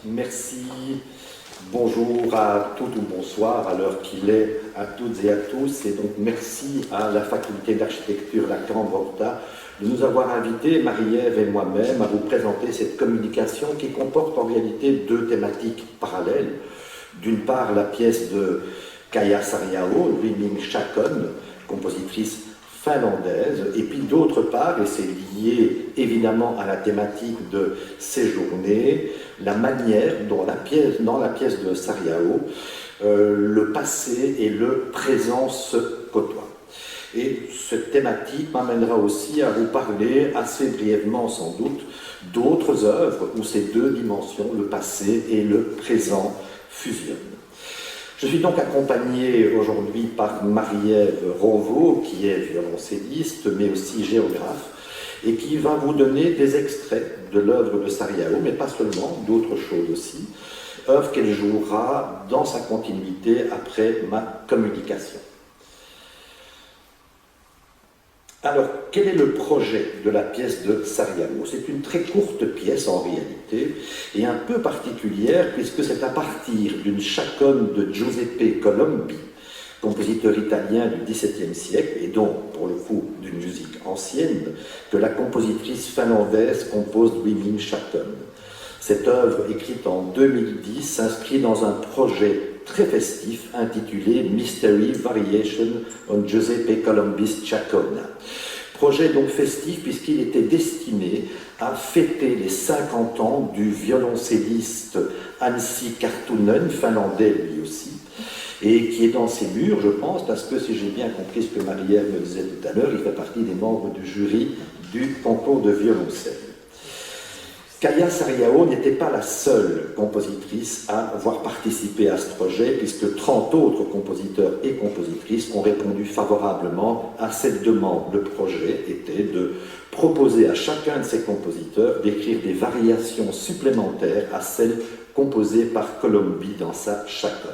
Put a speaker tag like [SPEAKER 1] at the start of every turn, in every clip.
[SPEAKER 1] Merci. Bonjour à toutes ou bonsoir à l'heure qu'il est à toutes et à tous. Et donc merci à la faculté d'architecture Lacan-Borda de nous avoir invités, Marie-Ève et moi-même, à vous présenter cette communication qui comporte en réalité deux thématiques parallèles. D'une part, la pièce de Kaija Saariaho, Louis-Ming Chacon, compositrice finlandaise, et puis d'autre part, et c'est lié évidemment à la thématique de ces journées, la manière dont dans la pièce de Saariaho, le passé et le présent se côtoient. Et cette thématique m'amènera aussi à vous parler, assez brièvement sans doute, d'autres œuvres où ces deux dimensions, le passé et le présent, fusionnent. Je suis donc accompagné aujourd'hui par Marie-Ève Ronvaux, qui est violoncelliste, mais aussi géographe, et qui va vous donner des extraits de l'œuvre de Saariaho, mais pas seulement, d'autres choses aussi, œuvre qu'elle jouera dans sa continuité après ma communication. Alors, quel est le projet de la pièce de Saariaho? C'est une très courte pièce en réalité, et un peu particulière, puisque c'est à partir d'une chaconne de Giuseppe Colombi, compositeur italien du XVIIe siècle, et donc, pour le coup, d'une musique ancienne, que la compositrice finlandaise compose Louis-Ming Chacon. Cette œuvre, écrite en 2010, s'inscrit dans un projet très festif intitulé Mystery Variation on Giuseppe Colombi's Chacona. Projet donc festif puisqu'il était destiné à fêter les 50 ans du violoncelliste Anssi Karttunen, finlandais lui aussi, et qui est dans ses murs, je pense, parce que si j'ai bien compris ce que Marie-Ève me disait tout à l'heure, il fait partie des membres du jury du concours de violoncelle. Kaija Saariaho n'était pas la seule compositrice à avoir participé à ce projet, puisque 30 autres compositeurs et compositrices ont répondu favorablement à cette demande. Le projet était de proposer à chacun de ces compositeurs d'écrire des variations supplémentaires à celles composées par Colombi dans sa chaconne.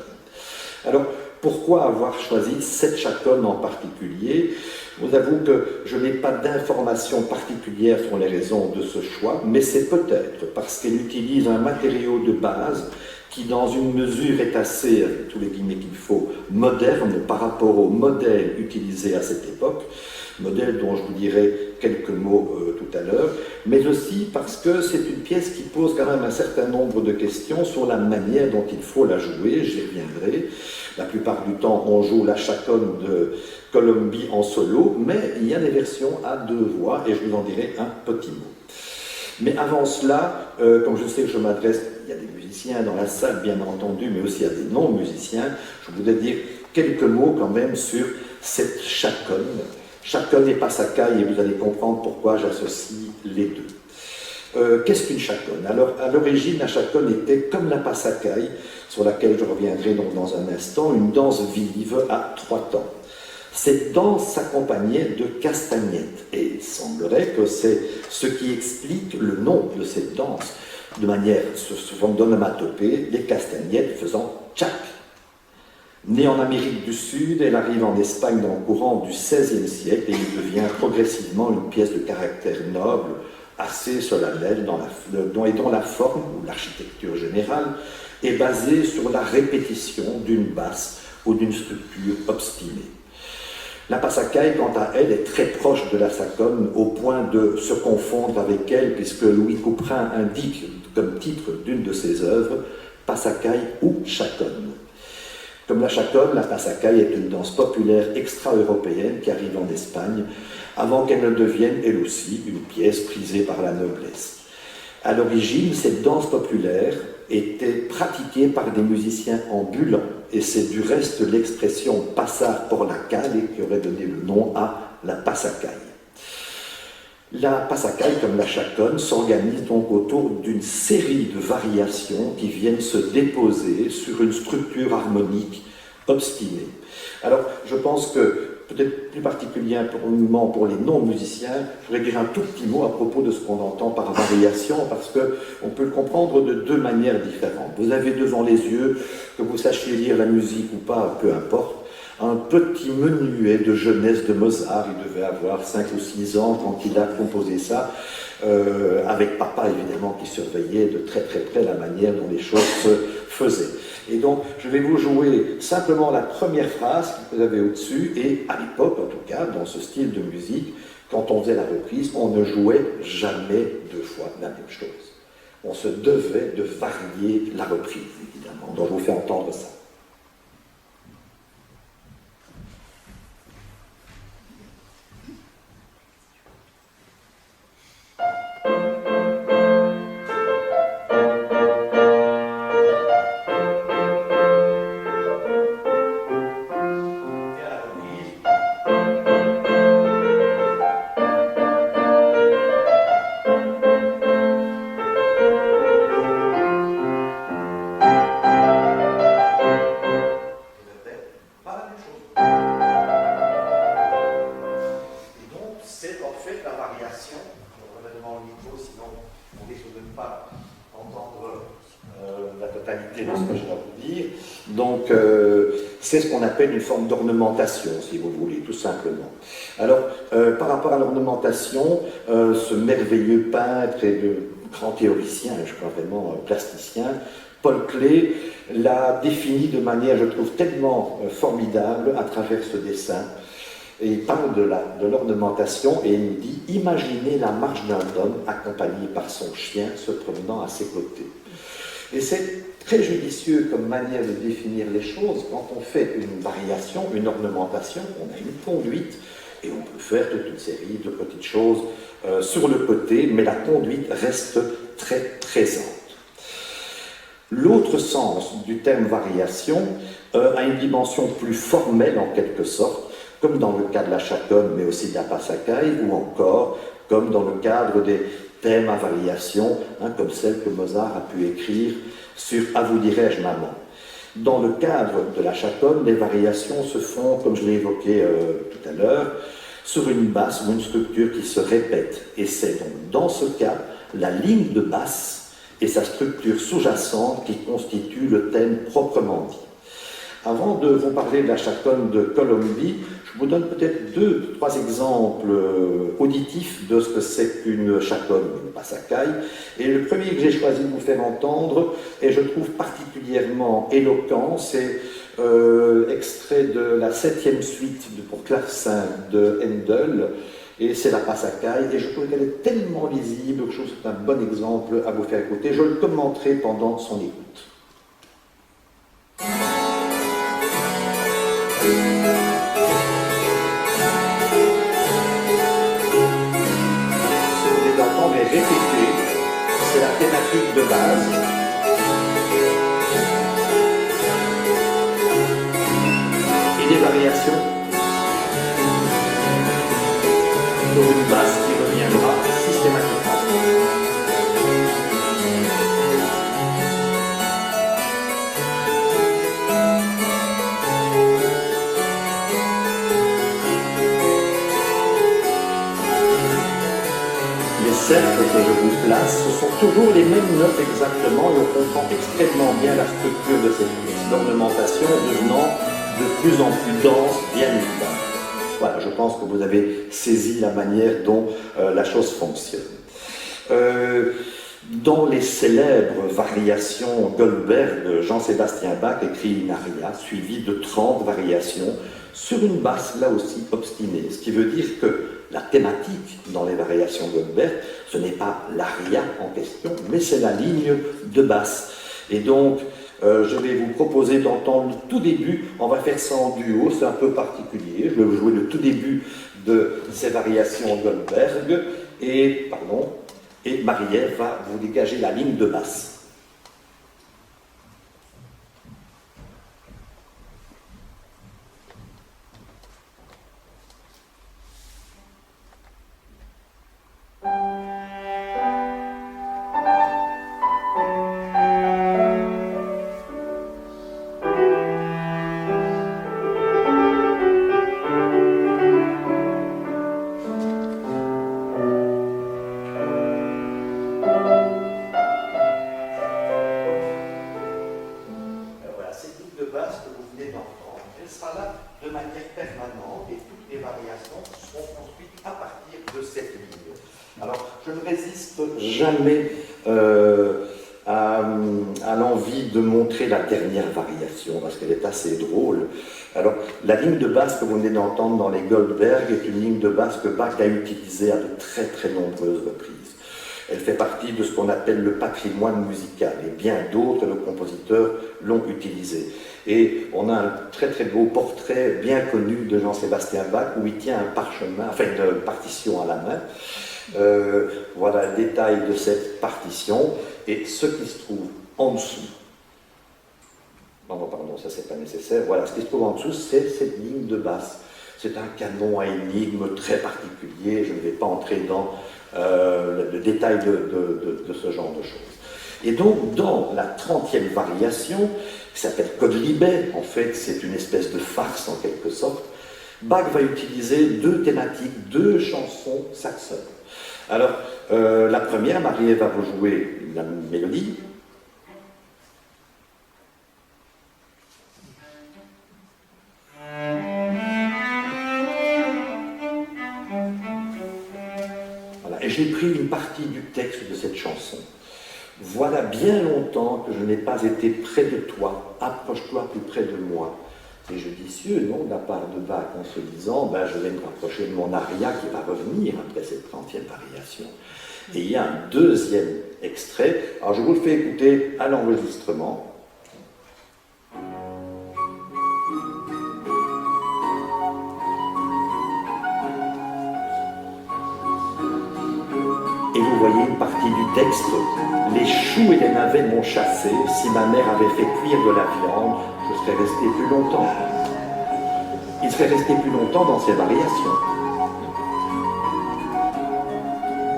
[SPEAKER 1] Alors, pourquoi avoir choisi cette chaconne en particulier? Je vous avoue que je n'ai pas d'informations particulières sur les raisons de ce choix, mais c'est peut-être parce qu'elle utilise un matériau de base qui, dans une mesure, est assez, avec tous les guillemets qu'il faut, moderne par rapport au modèle utilisé à cette époque, modèle dont je vous dirai quelques mots tout à l'heure, mais aussi parce que c'est une pièce qui pose quand même un certain nombre de questions sur la manière dont il faut la jouer, j'y reviendrai. La plupart du temps, on joue la chaconne de Colombi en solo, mais il y a des versions à deux voix, et je vous en dirai un petit mot. Mais avant cela, comme je sais que je m'adresse, il y a des musiciens dans la salle, bien entendu, mais aussi à des non-musiciens, je voudrais dire quelques mots quand même sur cette chaconne. Chaconne et passacaille, et vous allez comprendre pourquoi j'associe les deux. Qu'est-ce qu'une chaconne? Alors, à l'origine, la chaconne était comme la passacaille, sur laquelle je reviendrai donc dans un instant, une danse vive à 3 temps. Cette danse s'accompagnait de castagnettes, et il semblerait que c'est ce qui explique le nom de cette danse, de manière souvent d'onomatopée, les castagnettes faisant tchac. Née en Amérique du Sud, elle arrive en Espagne dans le courant du XVIe siècle et il devient progressivement une pièce de caractère noble, assez solennelle, dont la forme, ou l'architecture générale, est basée sur la répétition d'une basse ou d'une structure obstinée. La passacaille, quant à elle, est très proche de la chaconne au point de se confondre avec elle, puisque Louis Couperin indique comme titre d'une de ses œuvres « Passacaille ou chaconne ». Comme la chaconne, la passacaille est une danse populaire extra-européenne qui arrive en Espagne avant qu'elle ne devienne, elle aussi, une pièce prisée par la noblesse. À l'origine, cette danse populaire était pratiquée par des musiciens ambulants, et c'est du reste l'expression passar por la calle qui aurait donné le nom à la passacaille. La passacaille, comme la chaconne, s'organise donc autour d'une série de variations qui viennent se déposer sur une structure harmonique obstinée. Alors, je pense que, peut-être plus particulièrement pour les non-musiciens, je voudrais dire un tout petit mot à propos de ce qu'on entend par variation, parce qu'on peut le comprendre de deux manières différentes. Vous avez devant les yeux, que vous sachiez lire la musique ou pas, peu importe, un petit menuet de jeunesse de Mozart. Il devait avoir 5 ou 6 ans quand il a composé ça, avec papa évidemment qui surveillait de très très près la manière dont les choses se faisaient. Et donc je vais vous jouer simplement la première phrase que vous avez au-dessus, et à l'époque en tout cas, dans ce style de musique, quand on faisait la reprise, on ne jouait jamais 2 fois la même chose. On se devait de varier la reprise, évidemment. Donc je vous fais entendre ça. C'est ce qu'on appelle une forme d'ornementation, si vous voulez, tout simplement. Alors, par rapport à l'ornementation, ce merveilleux peintre et de grand théoricien, je crois vraiment plasticien, Paul Klee, l'a défini de manière, je trouve, tellement formidable à travers ce dessin. Et il parle de l'ornementation et il nous dit « Imaginez la marche d'un homme accompagné par son chien se promenant à ses côtés ». Et c'est très judicieux comme manière de définir les choses. Quand on fait une variation, une ornementation, on a une conduite et on peut faire toute une série de petites choses sur le côté, mais la conduite reste très présente. L'autre sens du terme variation a une dimension plus formelle en quelque sorte, comme dans le cas de la chaconne, mais aussi de la passacaille, ou encore comme dans le cadre des thèmes à variation, comme celle que Mozart a pu écrire sur « À vous dirai-je, maman ». Dans le cadre de la chaconne, les variations se font, comme je l'ai évoqué tout à l'heure, sur une basse ou une structure qui se répète. Et c'est donc dans ce cas la ligne de basse et sa structure sous-jacente qui constituent le thème proprement dit. Avant de vous parler de la chaconne de Colombi, je vous donne peut-être 2 ou 3 exemples auditifs de ce que c'est qu'une chaconne ou une passacaille. Et le premier que j'ai choisi de vous faire entendre, et je trouve particulièrement éloquent, c'est extrait de la 7e suite pour clavecin de Handel, et c'est la passacaille, et je trouve qu'elle est tellement lisible que je trouve que c'est un bon exemple à vous faire écouter. Je le commenterai pendant son écoute. Répéter, c'est la thématique de base. Et des variations pour une basse qui reviendra systématiquement. Cercles que je vous place, ce sont toujours les mêmes notes exactement, et on comprend extrêmement bien la structure de cette pièce d'ornementation devenant de plus en plus dense, bien évidemment. Voilà, je pense que vous avez saisi la manière dont la chose fonctionne. Dans les célèbres variations Goldberg, Jean-Sébastien Bach écrit une aria suivie de 30 variations sur une basse là aussi obstinée, ce qui veut dire que la thématique dans les variations Goldberg, ce n'est pas l'aria en question, mais c'est la ligne de basse. Et donc, je vais vous proposer d'entendre le tout début, on va faire ça en duo, c'est un peu particulier, je vais vous jouer le tout début de ces variations Goldberg, et Marie-Ève va vous dégager la ligne de basse. Basse que vous venez d'entendre, elle sera là de manière permanente et toutes les variations seront construites à partir de cette ligne. Alors, je ne résiste jamais à l'envie de montrer la dernière variation, parce qu'elle est assez drôle. Alors, la ligne de basse que vous venez d'entendre dans les Goldberg est une ligne de basse que Bach a utilisée à de très très nombreuses reprises. Elle fait partie de ce qu'on appelle le patrimoine musical, et bien d'autres, le compositeur, l'ont utilisée. Et on a un très très beau portrait bien connu de Jean-Sébastien Bach, où il tient un parchemin, enfin une partition à la main. Voilà le détail de cette partition, et ce qui se trouve en dessous, non, pardon, ça c'est pas nécessaire, voilà, ce qui se trouve en dessous, c'est cette ligne de basse. C'est un canon à énigme très particulier, je ne vais pas entrer dans le détail de ce genre de choses. Et donc, dans la 30e variation, qui s'appelle Quodlibet, en fait, c'est une espèce de farce en quelque sorte, Bach va utiliser deux thématiques, deux chansons saxonnes. Alors, la première, Marie-Ève va vous jouer la mélodie. Voilà. Et j'ai pris une partie du texte de cette chanson. Voilà bien longtemps que je n'ai pas été près de toi, approche-toi plus près de moi. C'est judicieux, non, de la part de Bach, en se disant, ben, je vais me rapprocher de mon aria qui va revenir après cette 30e variation. Et il y a un deuxième extrait, alors je vous le fais écouter à l'enregistrement. Et vous voyez une partie du texte. Les choux et les navets m'ont chassé. Si ma mère avait fait cuire de la viande, je serais resté plus longtemps. Il serait resté plus longtemps dans ces variations.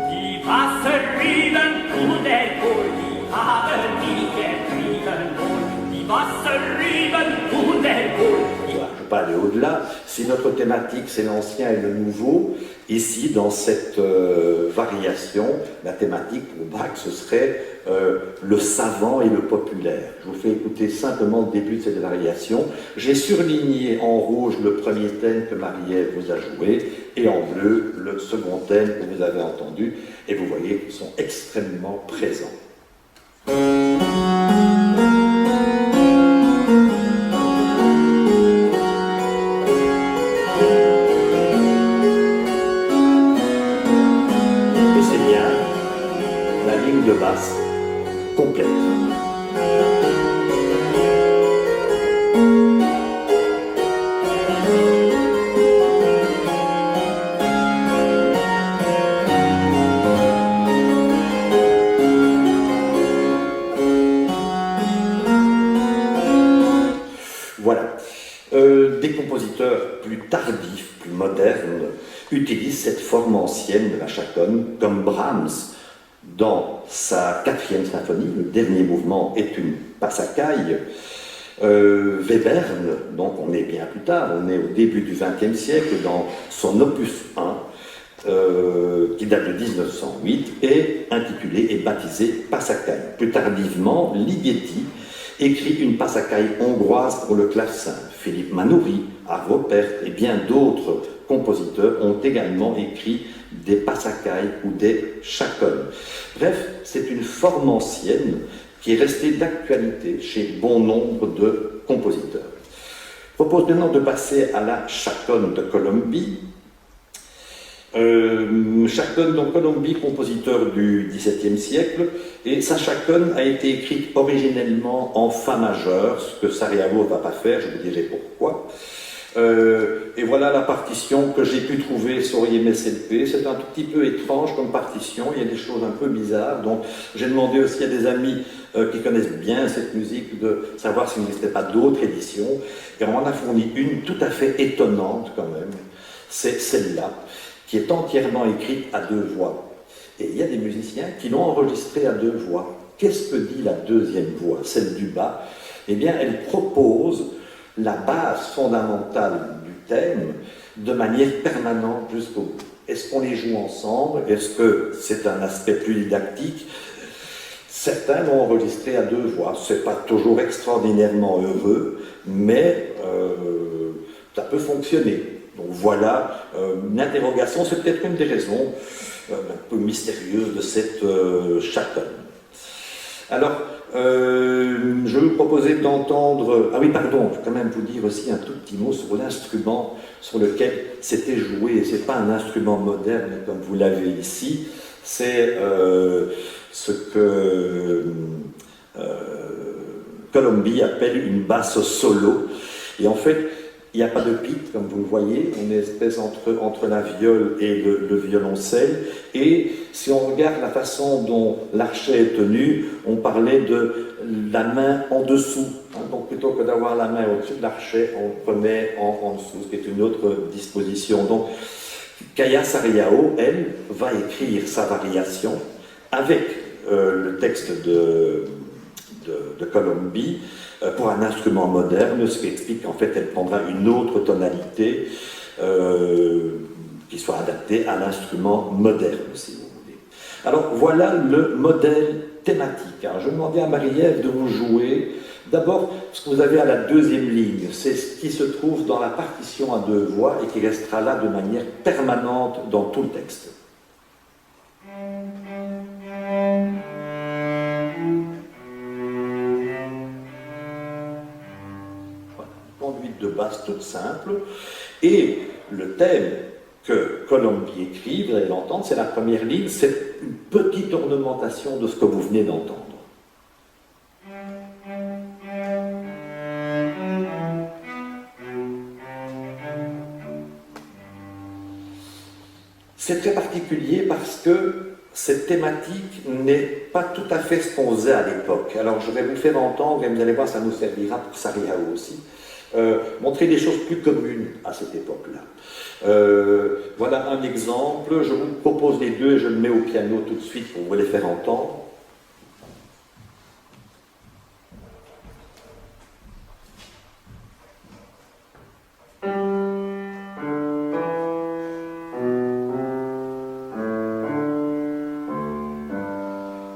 [SPEAKER 1] Die Wasserrüben und der Kohl, die haben mich getrieben wohl. Die Wasserrüben und der Kohl. Je ne vais pas aller au-delà. Si notre thématique, c'est l'ancien et le nouveau, ici, dans cette variation, la thématique pour Bach, ce serait le savant et le populaire. Je vous fais écouter simplement le début de cette variation. J'ai surligné en rouge le premier thème que Marie-Ève vous a joué, et en bleu le second thème que vous avez entendu, et vous voyez qu'ils sont extrêmement présents. De basse complète. Voilà. Des compositeurs plus tardifs, plus modernes, utilisent cette forme ancienne de la chaconne, comme Brahms. Dans sa 4e symphonie, le dernier mouvement est une passacaille. Webern, donc on est bien plus tard, on est au début du XXe siècle, dans son opus 1, qui date de 1908, est intitulé et baptisé passacaille. Plus tardivement, Ligeti écrit une passacaille hongroise pour le clavecin. Philippe Manoury, Arvo Pärt et bien d'autres compositeurs ont également écrit des passacailles ou des chaconnes. Bref, c'est une forme ancienne qui est restée d'actualité chez bon nombre de compositeurs. Je propose maintenant de passer à la chaconne de Colombi. Chaconne, donc Colombi, compositeur du XVIIe siècle, et sa chaconne a été écrite originellement en fa majeur, ce que Sarajevo ne va pas faire, je vous dirai pourquoi. Et voilà la partition que j'ai pu trouver sur IMSLP. C'est un tout petit peu étrange comme partition, il y a des choses un peu bizarres, donc j'ai demandé aussi à des amis qui connaissent bien cette musique de savoir s'il n'existait pas d'autres éditions, et on en a fourni une tout à fait étonnante quand même, c'est celle-là, qui est entièrement écrite à 2 voix. Et il y a des musiciens qui l'ont enregistrée à 2 voix. Qu'est-ce que dit la deuxième voix, celle du bas? Eh bien, elle propose la base fondamentale du thème de manière permanente jusqu'au bout. Est-ce qu'on les joue ensemble? Est-ce que c'est un aspect plus didactique? Certains l'ont enregistré à 2 voix. Ce n'est pas toujours extraordinairement heureux, mais ça peut fonctionner. Donc voilà une interrogation, c'est peut-être une des raisons un peu mystérieuses de cette chaconne. Alors, je vais vous proposer d'entendre... Ah oui, pardon, je vais quand même vous dire aussi un tout petit mot sur l'instrument sur lequel c'était joué. Ce n'est pas un instrument moderne comme vous l'avez ici, c'est ce que Colombi appelle une basse solo. Et en fait, il n'y a pas de pipe, comme vous le voyez, on est espèce entre la viole et le violoncelle. Et si on regarde la façon dont l'archet est tenu, on parlait de la main en dessous. Hein, donc plutôt que d'avoir la main au-dessus de l'archet, on remet en dessous, ce qui est une autre disposition. Donc Kaya Sarrião, elle, va écrire sa variation avec le texte de Colombi, pour un instrument moderne, ce qui explique qu'en fait elle prendra une autre tonalité qui soit adaptée à l'instrument moderne, si vous voulez. Alors voilà le modèle thématique. Alors, je demandais à Marie-Ève de vous jouer d'abord ce que vous avez à la deuxième ligne, c'est ce qui se trouve dans la partition à deux voix et qui restera là de manière permanente dans tout le texte. De basse toute simple, et le thème que Colombi écrit, vous allez l'entendre, c'est la première ligne, c'est une petite ornementation de ce que vous venez d'entendre. C'est très particulier parce que cette thématique n'est pas tout à fait ce qu'on faisait à l'époque. Alors je vais vous faire entendre, et vous allez voir, ça nous servira pour Sarrião aussi. Montrer des choses plus communes à cette époque-là. Voilà un exemple, je vous propose les deux et je le mets au piano tout de suite pour vous les faire entendre.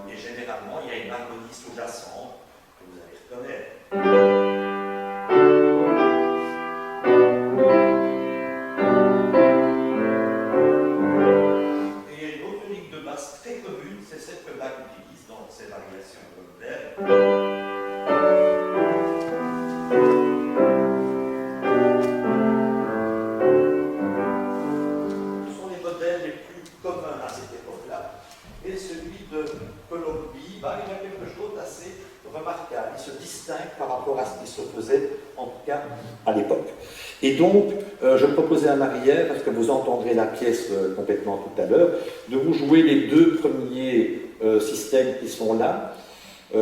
[SPEAKER 1] Et généralement, il y a une harmonie sous-jacente que vous allez reconnaître. C'est celle que Bach utilise dans ses variations modernes. Ce sont les modèles les plus communs à cette époque-là. Et celui de Colombi, il a quelque chose d'assez remarquable. Il se distingue par rapport à ce qui se faisait, en tout cas, à l'époque. Et donc, je proposais à Marie-Ève, parce que vous entendrez la pièce complètement tout à l'heure, de vous jouer les deux premiers systèmes qui sont là.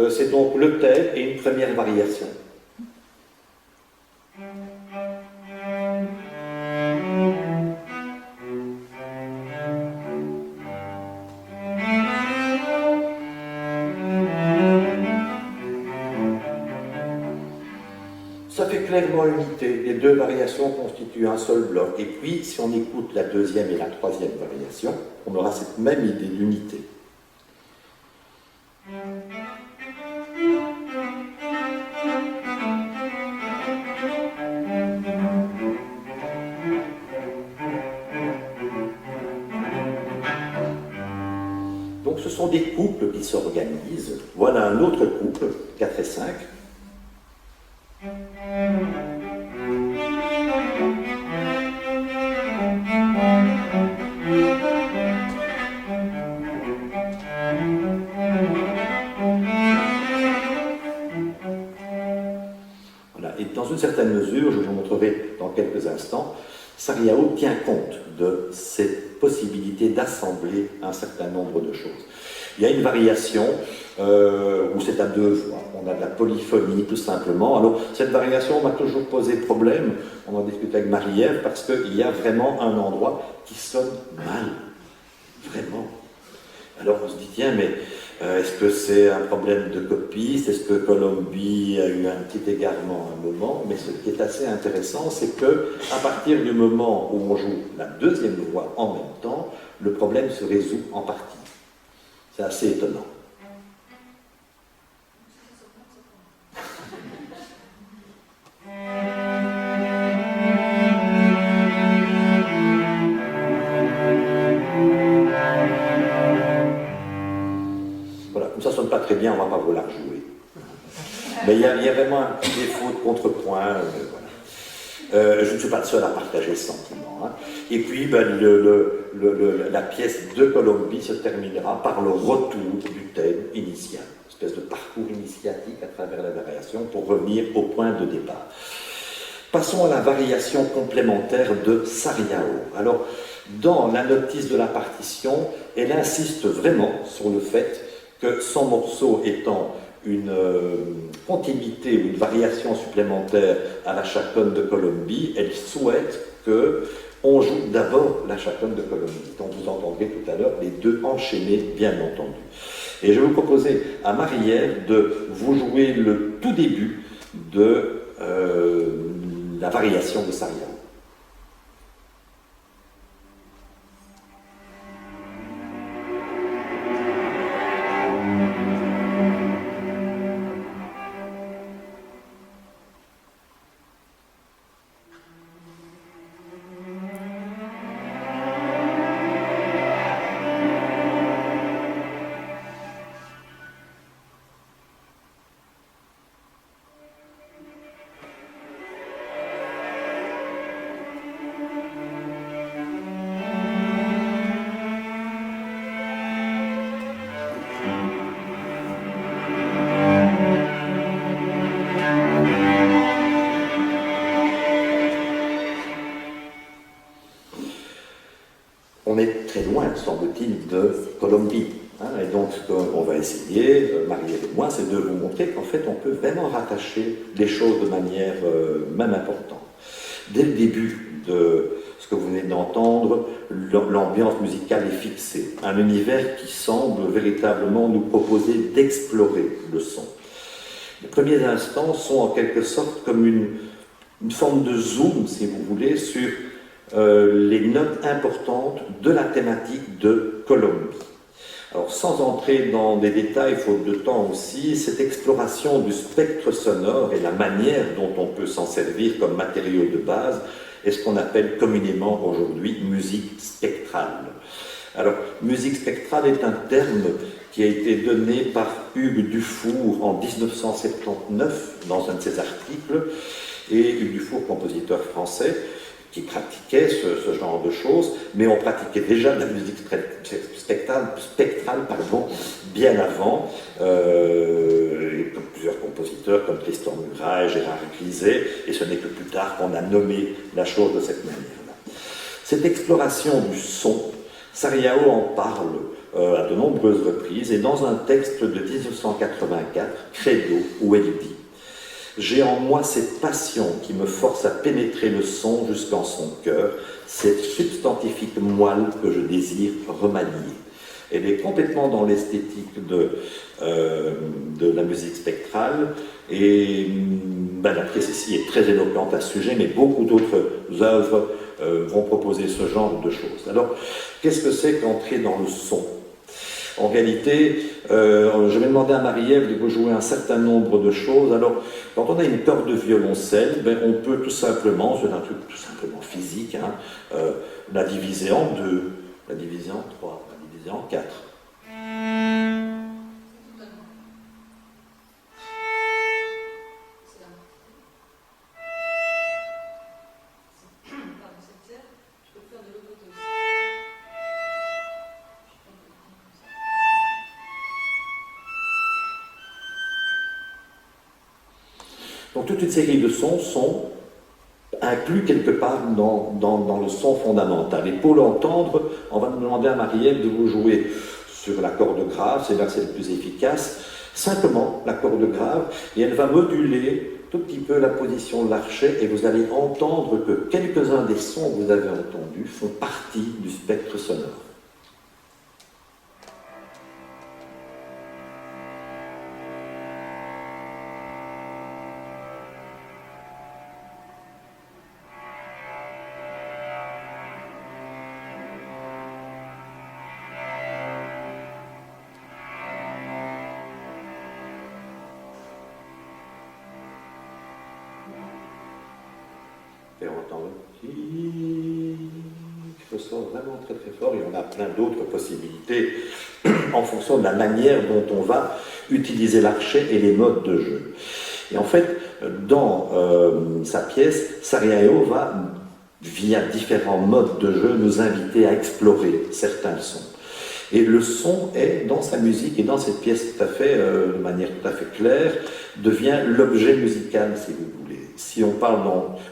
[SPEAKER 1] C'est donc le thème et une première variation. Ça fait clairement unité. Les deux variations constituent un seul bloc. Et puis, si on écoute la deuxième et la troisième variation, on aura cette même idée d'unité. Donc ce sont des couples qui s'organisent. Voilà un autre couple, 4 et 5. Voilà. Et dans une certaine mesure, je vous montrerai dans quelques instants, Sarrião tient compte de cette possibilité d'assembler un certain nombre de choses. Il y a une variation où c'est à deux voix, on a de la polyphonie tout simplement. Alors cette variation m'a toujours posé problème, on en discutait avec Marie-Ève, parce qu'il y a vraiment un endroit qui sonne mal, vraiment. Alors on se dit, tiens, mais est-ce que c'est un problème de copiste? Est-ce que Colombi a eu un petit égarement à un moment? Mais ce qui est assez intéressant, c'est que à partir du moment où on joue la deuxième voix en même temps, le problème se résout en partie. C'est assez étonnant. Mais il y a vraiment un petit défaut de contrepoint. Voilà. Je ne suis pas le seul à partager ce sentiment. Hein. Et puis, ben, la pièce de Colombi se terminera par le retour du thème initial, une espèce de parcours initiatique à travers la variation pour revenir au point de départ. Passons à la variation complémentaire de Sariao. Alors, dans la notice de la partition, elle insiste vraiment sur le fait que son morceau étant une continuité ou une variation supplémentaire à la chaconne de Colombi, elle souhaite qu'on joue d'abord la chaconne de Colombi, dont vous entendrez tout à l'heure les deux enchaînés, bien entendu. Et je vais vous proposer à Marie-Ève de vous jouer le tout début de la variation de Sariao. On est très loin, semble-t-il, de Colombi. Hein, et donc, ce qu'on va essayer, Marie-Ève et moi, c'est de vous montrer qu'en fait, on peut vraiment rattacher les choses de manière même importante. Dès le début de ce que vous venez d'entendre, l'ambiance musicale est fixée. Un univers qui semble véritablement nous proposer d'explorer le son. Les premiers instants sont en quelque sorte comme une forme de zoom, si vous voulez, sur les notes importantes de la thématique de Colombi. Alors, sans entrer dans des détails, faute de temps aussi, cette exploration du spectre sonore et la manière dont on peut s'en servir comme matériau de base est ce qu'on appelle communément aujourd'hui musique spectrale. Alors, musique spectrale est un terme qui a été donné par Hugues Dufour en 1979 dans un de ses articles, et Hugues Dufour, compositeur français, qui pratiquait ce genre de choses, mais on pratiquait déjà de la musique spectrale bien avant, et plusieurs compositeurs comme Tristan Murat et Gérard Grisey, et ce n'est que plus tard qu'on a nommé la chose de cette manière-là. Cette exploration du son, Sariao en parle à de nombreuses reprises, et dans un texte de 1984, Credo, où elle dit: j'ai en moi cette passion qui me force à pénétrer le son jusqu'en son cœur, cette substantifique moelle que je désire remanier. Elle est complètement dans l'esthétique de la musique spectrale, et la pièce ici est très éloquente à ce sujet, mais beaucoup d'autres œuvres vont proposer ce genre de choses. Alors, qu'est-ce que c'est qu'entrer dans le son ? En réalité, je vais demander à Marie-Ève de vous jouer un certain nombre de choses. Alors, quand on a une corde de violoncelle, on peut tout simplement, c'est un truc tout simplement physique, hein, la diviser en deux, la diviser en trois, la diviser en quatre. Donc toute une série de sons sont inclus quelque part dans le son fondamental. Et pour l'entendre, on va demander à Marie-Ève de vous jouer sur la corde grave, c'est là que c'est le plus efficace, simplement la corde grave, et elle va moduler tout petit peu la position de l'archet, et vous allez entendre que quelques-uns des sons que vous avez entendus font partie du spectre sonore. Et on entend le qui ressort vraiment très très fort, et on a plein d'autres possibilités en fonction de la manière dont on va utiliser l'archet et les modes de jeu. Et en fait, dans sa pièce, Sariaio va, via différents modes de jeu, nous inviter à explorer certains sons. Et le son est, dans sa musique et dans cette pièce tout à fait, de manière tout à fait claire, devient l'objet musical, si vous voulez. Si on parle,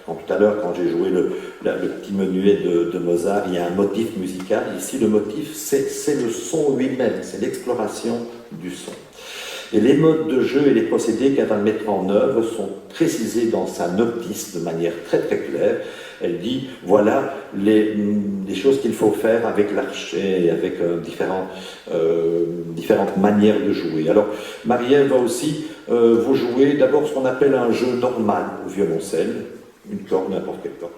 [SPEAKER 1] tout à l'heure, quand j'ai joué le petit menuet de Mozart, il y a un motif musical. Ici, le motif, c'est le son lui-même, c'est l'exploration du son. Et les modes de jeu et les procédés qu'elle va mettre en œuvre sont précisés dans sa notice de manière très très claire. Elle dit, voilà les choses qu'il faut faire avec l'archet, avec différentes manières de jouer. Alors, Marie-Ève va aussi vous jouer d'abord ce qu'on appelle un jeu normal au violoncelle, une corde, n'importe quelle corde.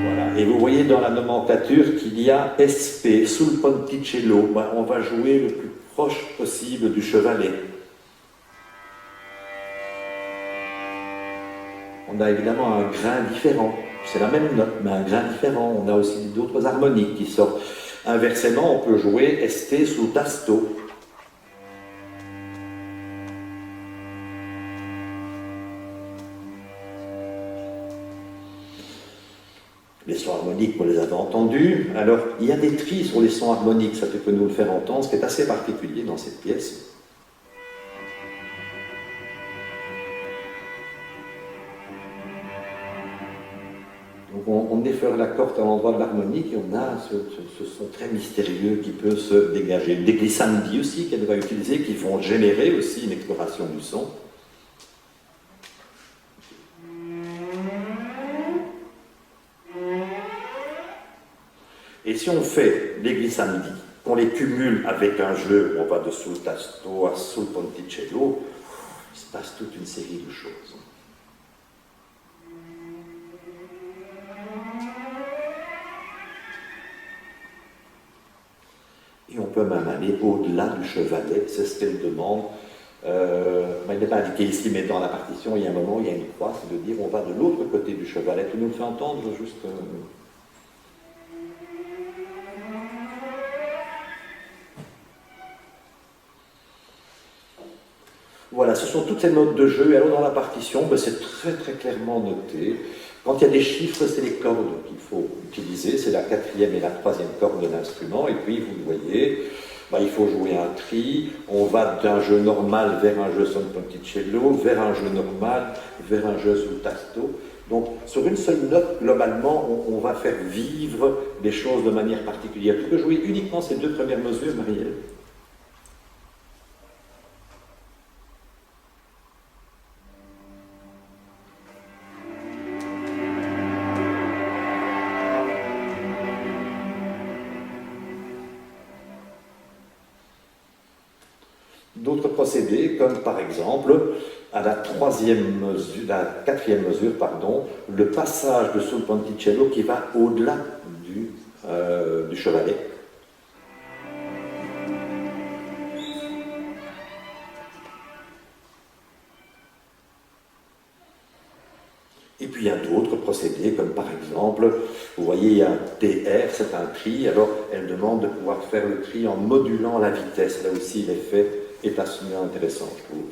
[SPEAKER 1] Voilà. Et vous voyez dans la nomenclature qu'il y a SP, sul ponticello. On va jouer le plus proche possible du chevalet. On a évidemment un grain différent. C'est la même note, mais un grain différent. On a aussi d'autres harmoniques qui sortent. Inversement, on peut jouer ST sul tasto. Les sons harmoniques, vous les avez entendus. Alors, il y a des tris sur les sons harmoniques, ça peut nous le faire entendre, ce qui est assez particulier dans cette pièce. Donc, on effleure la corde à l'endroit de l'harmonique et on a ce son très mystérieux qui peut se dégager. Des glissandi aussi qu'elle va utiliser, qui vont générer aussi une exploration du son. Et si on fait les glissandi, qu'on les cumule avec un jeu où on va de sul tasto à sul ponticello, il se passe toute une série de choses. Et on peut même aller au-delà du chevalet, c'est ce qu'elle demande. Il n'est pas indiqué ici, mais dans la partition, il y a un moment, il y a une croix, c'est de dire on va de l'autre côté du chevalet. Tu nous le fais entendre juste. Voilà, ce sont toutes ces notes de jeu. Et alors dans la partition, c'est très très clairement noté. Quand il y a des chiffres, c'est les cordes qu'il faut utiliser. C'est la 4e et la 3e corde de l'instrument. Et puis, vous le voyez, il faut jouer un tri. On va d'un jeu normal vers un jeu sul ponticello, vers un jeu normal, vers un jeu sul tasto. Donc, sur une seule note, globalement, on va faire vivre les choses de manière particulière. Tu peux jouer uniquement ces deux premières mesures, Marie-Ève. D'autres procédés, comme par exemple, à la 4e mesure, le passage de sul ponticello qui va au-delà du chevalet. Et puis il y a d'autres procédés, comme par exemple, vous voyez, il y a un TR, c'est un tri, alors elle demande de pouvoir faire le tri en modulant la vitesse. Là aussi, l'effet est assez intéressant, je trouve.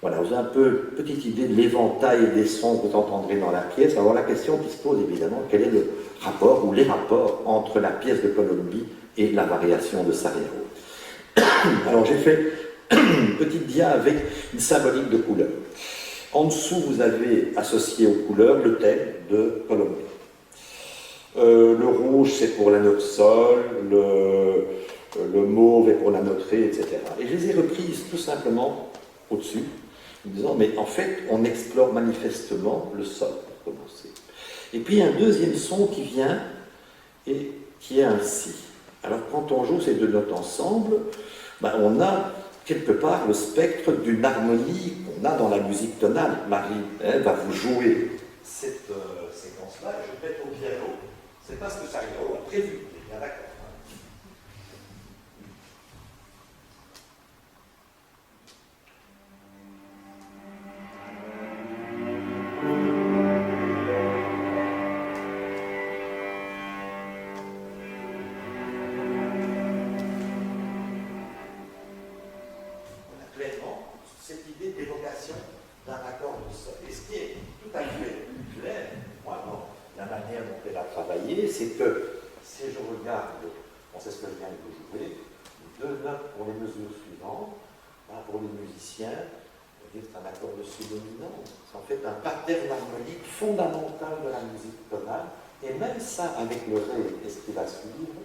[SPEAKER 1] Voilà, vous avez un peu petite idée de l'éventail des sons que vous entendrez dans la pièce. Alors la question qui se pose évidemment, quel est le rapport ou les rapports entre la pièce de Colombi et la variation de Sariaio. Alors j'ai fait une petite dia avec une symbolique de couleurs. En dessous, vous avez associé aux couleurs le thème de Colombi. Le rouge, c'est pour la note sol, le mauve est pour la note ré, etc. Et je les ai reprises tout simplement au-dessus, en disant, mais en fait, on explore manifestement le sol, pour commencer. Et puis, un deuxième son qui vient, et qui est ainsi. Alors, quand on joue ces deux notes ensemble, on a quelque part le spectre d'une harmonie qu'on a dans la musique tonale. Marie va vous jouer cette séquence-là, et je pète au piano. C'est pas ce que Sariaio a prévu, vous êtes bien d'accord. à fait clair, moi, dans la manière dont elle a travaillé, c'est que si je regarde, on sait ce que je viens de vous jouer, 2 notes pour les mesures suivantes, pour les musiciens, c'est un accord de si dominant, c'est en fait un pattern harmonique fondamental de la musique tonale, et même ça, avec le ré et ce qui va suivre,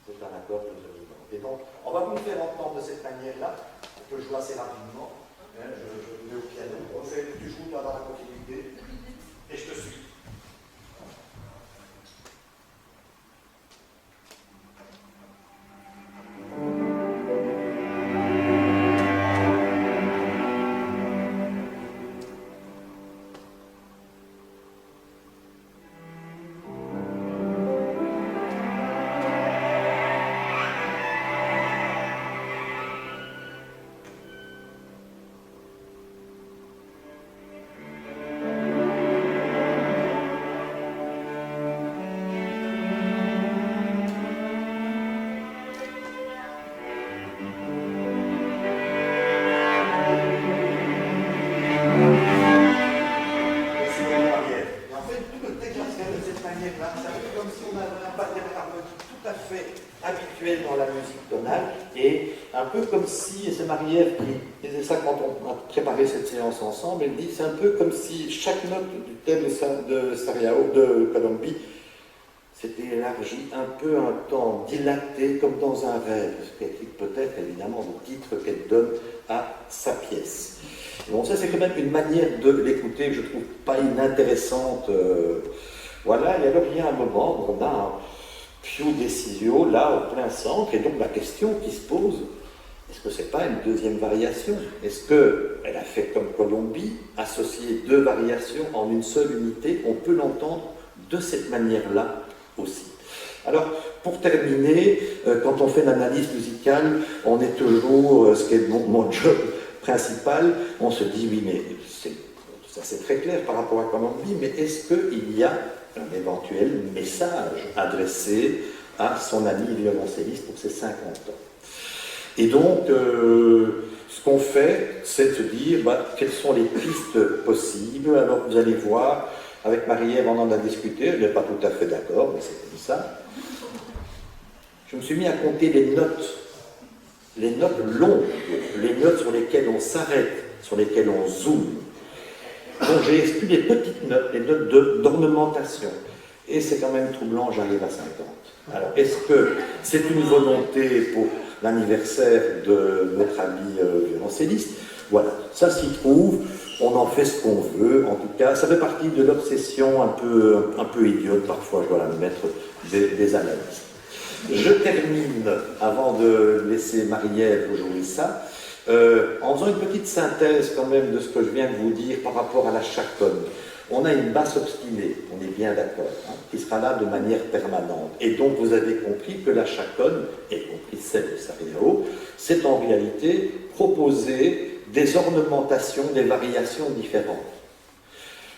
[SPEAKER 1] c'est un accord de dominant. Et donc, on va vous le faire entendre de cette manière-là, on peut jouer assez rapidement, je mets au piano, tu joues dans la continuité, et je te suis. Dans la musique tonale, et un peu comme si, et c'est Marie-Ève qui disait ça quand on a préparé cette séance ensemble, elle dit c'est un peu comme si chaque note du thème de Sariao, de Colombi, s'était élargi un peu un temps dilaté comme dans un rêve, ce qui explique peut-être évidemment le titre qu'elle donne à sa pièce. Bon, ça c'est quand même une manière de l'écouter que je trouve pas inintéressante. Voilà, et alors il y a un moment, on a un Più Decisio, là, au plein centre, et donc la question qui se pose, est-ce que c'est pas une deuxième variation? Est-ce qu'elle a fait comme Colombi, associer 2 variations en une seule unité? On peut l'entendre de cette manière-là aussi. Alors, pour terminer, quand on fait l'analyse musicale, on est toujours, ce qui est mon job principal, on se dit, oui, mais ça c'est très clair par rapport à Colombi, mais est-ce qu'il y a un éventuel message adressé à son ami violoncelliste pour ses 50 ans. Et donc, ce qu'on fait, c'est de se dire quelles sont les pistes possibles. Alors, vous allez voir, avec Marie-Ève, on en a discuté, elle n'est pas tout à fait d'accord, mais c'est comme ça. Je me suis mis à compter les notes longues, les notes sur lesquelles on s'arrête, sur lesquelles on zoome. Donc j'ai exclu les petites notes, les notes d'ornementation. Et c'est quand même troublant, j'arrive à 50. Alors, est-ce que c'est une volonté pour l'anniversaire de notre ami violoncelliste? Voilà, ça s'y trouve, on en fait ce qu'on veut. En tout cas, ça fait partie de l'obsession un peu idiote, parfois, je dois l'admettre, des analystes. Je termine, avant de laisser Marie-Ève jouer ça, en faisant une petite synthèse quand même de ce que je viens de vous dire par rapport à la chaconne. On a une basse obstinée, on est bien d'accord, qui sera là de manière permanente. Et donc vous avez compris que la chaconne, y compris celle de Sariao, c'est en réalité proposer des ornementations, des variations différentes.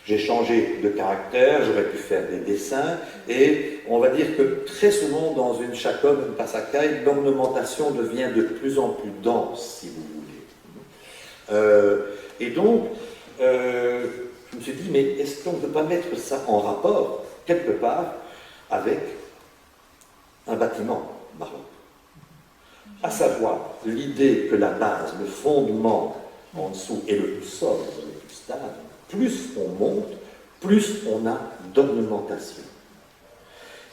[SPEAKER 1] J'ai changé de caractère, j'aurais pu faire des dessins, et on va dire que très souvent dans une chaconne, une passacaille, l'ornementation devient de plus en plus dense, si vous voulez. Et donc, je me suis dit, mais est-ce qu'on ne peut pas mettre ça en rapport, quelque part, avec un bâtiment baroque? À savoir, l'idée que la base, le fondement en dessous est le plus sobre, le plus stable, plus on monte, plus on a d'ornementation.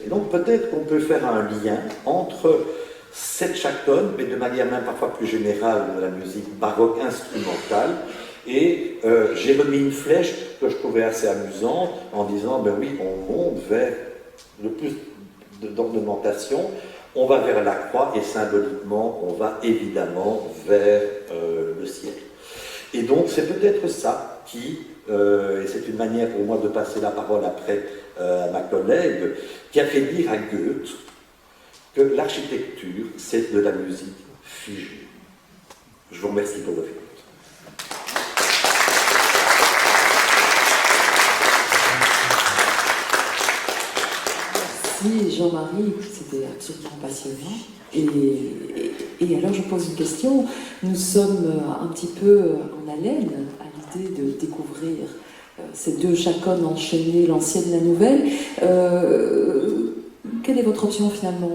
[SPEAKER 1] Et donc peut-être qu'on peut faire un lien entre cette chaconne, mais de manière même parfois plus générale de la musique baroque instrumentale, et j'ai remis une flèche que je trouvais assez amusante en disant, ben oui, on monte vers le plus d'ornementation, on va vers la croix et symboliquement, on va évidemment vers le ciel. Et donc c'est peut-être ça qui, et c'est une manière pour moi de passer la parole après à ma collègue, qui a fait dire à Goethe que l'architecture, c'est de la musique figée. Je vous remercie pour votre écoute.
[SPEAKER 2] Merci Jean-Marie, c'était absolument passionnant. Et Et alors je pose une question, nous sommes un petit peu en haleine à l'idée de découvrir ces deux chaconnes enchaînées, l'ancienne et la nouvelle. Quelle est votre option finalement?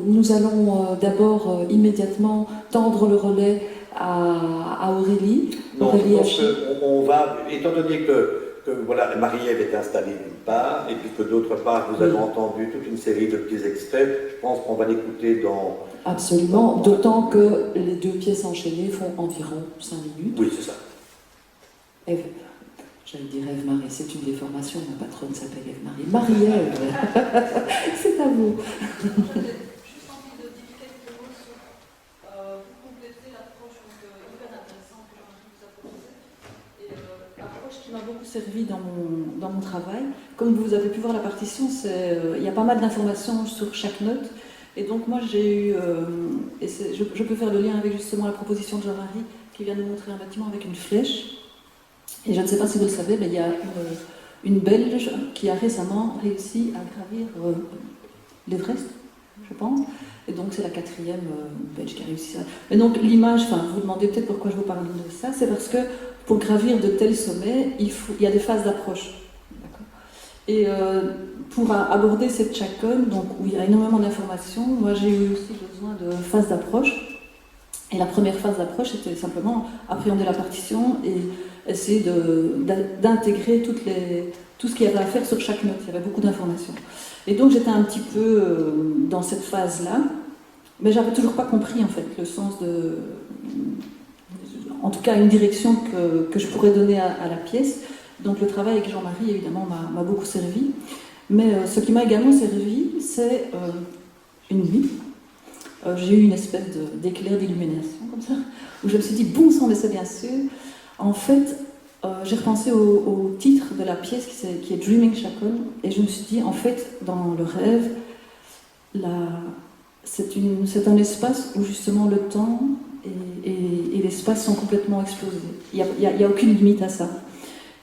[SPEAKER 2] Nous allons d'abord immédiatement tendre le relais à Aurélie.
[SPEAKER 1] Non,
[SPEAKER 2] Aurélie
[SPEAKER 1] je pense qu'on va, étant donné que voilà, Marie-Ève est installée d'une part, et puis que d'autre part, vous avez entendu toute une série de petits extraits, je pense qu'on va l'écouter dans...
[SPEAKER 2] Absolument, d'autant que les deux pièces enchaînées font environ 5 minutes.
[SPEAKER 1] Oui, c'est ça.
[SPEAKER 2] Ève, j'allais dire Ève-Marie, c'est une déformation, ma patronne s'appelle Ève-Marie. Marie-Ève, c'est à vous.
[SPEAKER 3] Juste envie de dire quelques mots sur, pour compléter l'approche hyper intéressante que Jean-Marie vous a proposée. Et l'approche qui m'a beaucoup servi dans mon travail. Comme vous avez pu voir la partition, il y a pas mal d'informations sur chaque note. Et donc moi j'ai eu, je peux faire le lien avec justement la proposition de Jean-Marie qui vient de montrer un bâtiment avec une flèche. Et je ne sais pas si vous le savez, mais il y a une Belge qui a récemment réussi à gravir l'Everest, je pense. Et donc c'est la 4e Belge qui a réussi ça. Mais donc l'image, enfin vous vous demandez peut-être pourquoi je vous parle de ça, c'est parce que pour gravir de tels sommets, il y a des phases d'approche. Et pour aborder cette chaconne, donc où il y a énormément d'informations, moi j'ai eu aussi besoin de phases d'approche. Et la première phase d'approche, c'était simplement appréhender la partition et essayer d'intégrer tout ce qu'il y avait à faire sur chaque note. Il y avait beaucoup d'informations. Et donc j'étais un petit peu dans cette phase-là, mais j'avais toujours pas compris en fait le sens de... En tout cas, une direction que je pourrais donner à la pièce. Donc le travail avec Jean-Marie, évidemment, m'a beaucoup servi. Mais ce qui m'a également servi, c'est une nuit. J'ai eu une espèce d'éclair d'illumination, comme ça, où je me suis dit, bon sang, mais c'est bien sûr. En fait, j'ai repensé au titre de la pièce qui est Dreaming Chaconne, et je me suis dit, en fait, dans le rêve, c'est un espace où justement le temps et l'espace sont complètement explosés. Il n'y a aucune limite à ça.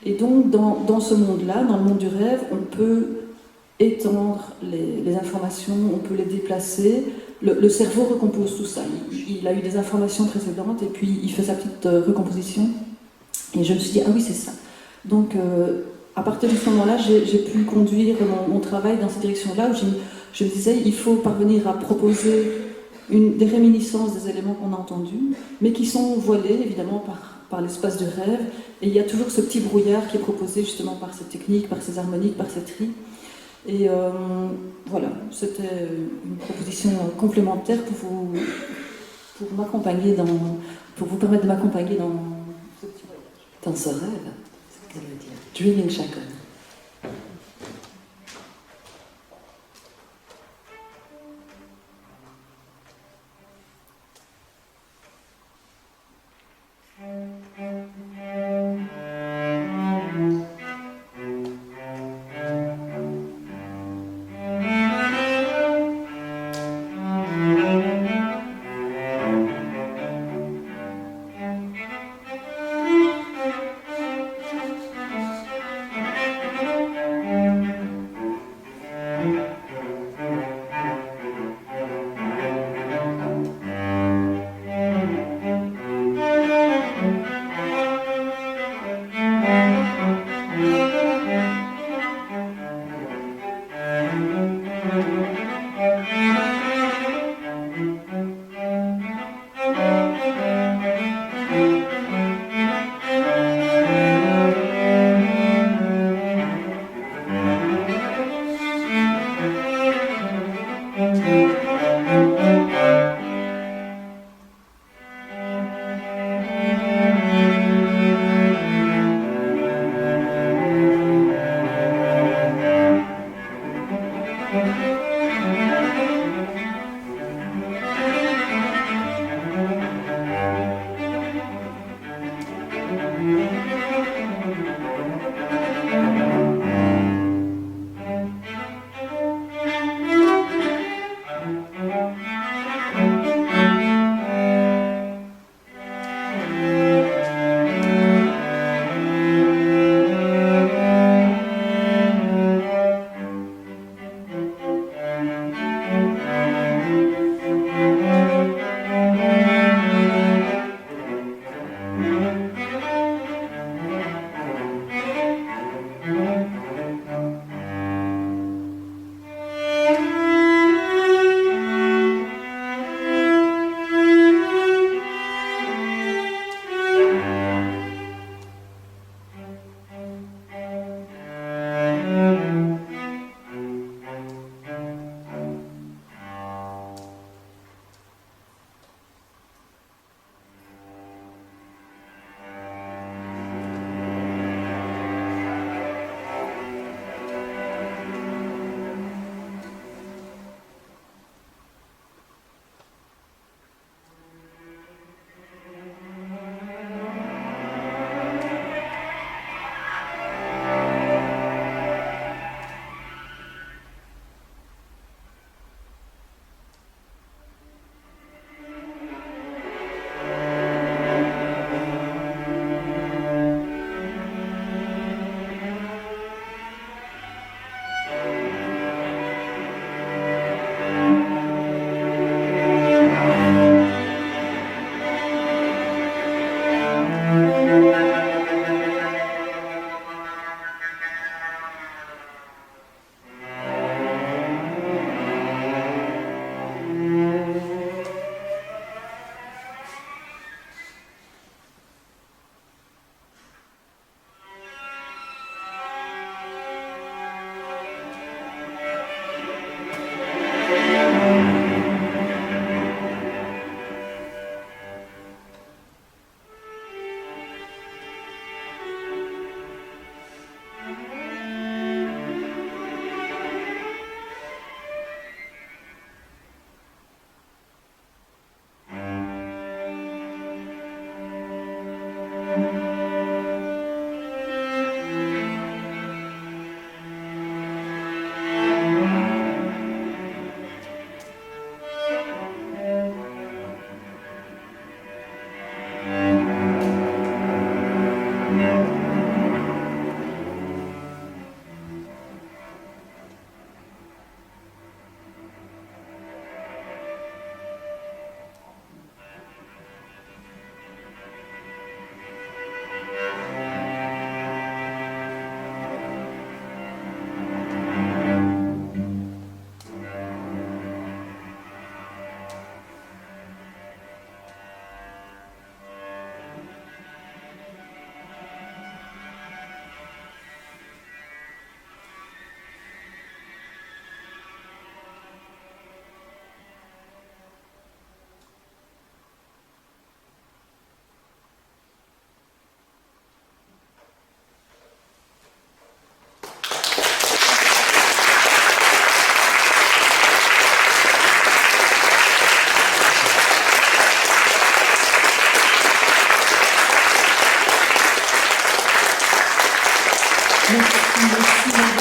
[SPEAKER 3] Et donc, dans ce monde-là, dans le monde du rêve, on peut étendre les informations, on peut les déplacer. Le cerveau recompose tout ça. Il a eu des informations précédentes et puis il fait sa petite recomposition. Et je me suis dit, ah oui, c'est ça. Donc, à partir de ce moment-là, j'ai pu conduire mon travail dans cette direction-là où je me disais, il faut parvenir à proposer des réminiscences des éléments qu'on a entendus, mais qui sont voilés, évidemment, par l'espace du rêve. Et il y a toujours ce petit brouillard qui est proposé justement par cette technique, par ces harmoniques, par cette tri. Et voilà, c'était une proposition complémentaire pour m'accompagner pour vous permettre de m'accompagner dans ce petit voyage.
[SPEAKER 2] Dans ce rêve, c'est ce qu'elle veut dire. Dreaming Chaconne.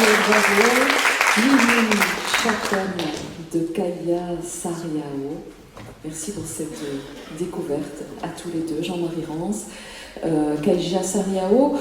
[SPEAKER 2] bravo. Mimi Chacon de Kaya Sariao. Merci pour cette découverte à tous les deux, Jean-Marie Rance, Kaya Sariao.